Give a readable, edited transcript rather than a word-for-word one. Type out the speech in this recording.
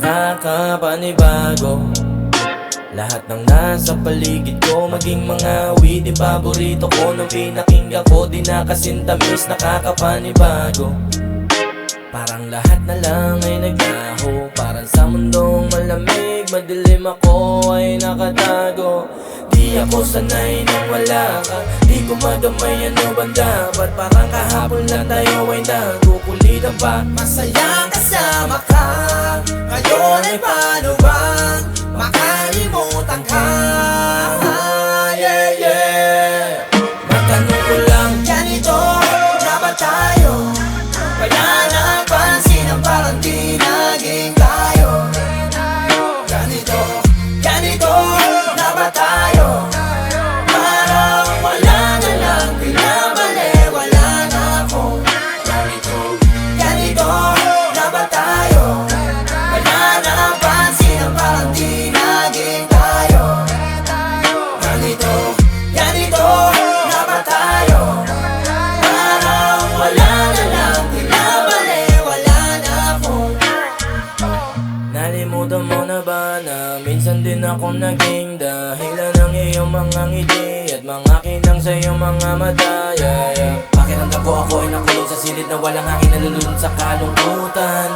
nakakapanibago. Lahat ng nasa paligid ko, maging mga witty paborito ko. Nung pinakinggan ko, di na kasintamis, nakakapanibago. Parang lahat na lang ay naglaho, parang sa mundong malamig, madilim ako ay nakatago. Di ako sanay nang wala ka, di ko magamay ano bang dapat. Parang kahapon lang tayo ay nagkukulitan pa. Masaya kasama ka, ngayon ay paano bang makalimutan ka? Yeah, yeah. Matanong ko lang, Ganito na ba tayo? Kaya napansin ang parang di naging tayo. Ganito na ba tayo? Parang wala na lang, pinabaliwala na ako. Ganito na ba tayo? Kaya napansin ang parang di naging tayo. Ganito na ba tayo? Parang wala na lang, pinabaliwala na ako. nalimutan mo na ba na minsan din ako naging dahilan ng iyong mga ngiti at mga kinang sa iyong mga mata, yeah, yeah. Pakiramdam ko ako ay nakulong sa silid na walang hangin, nalulunod sa kalungkutan.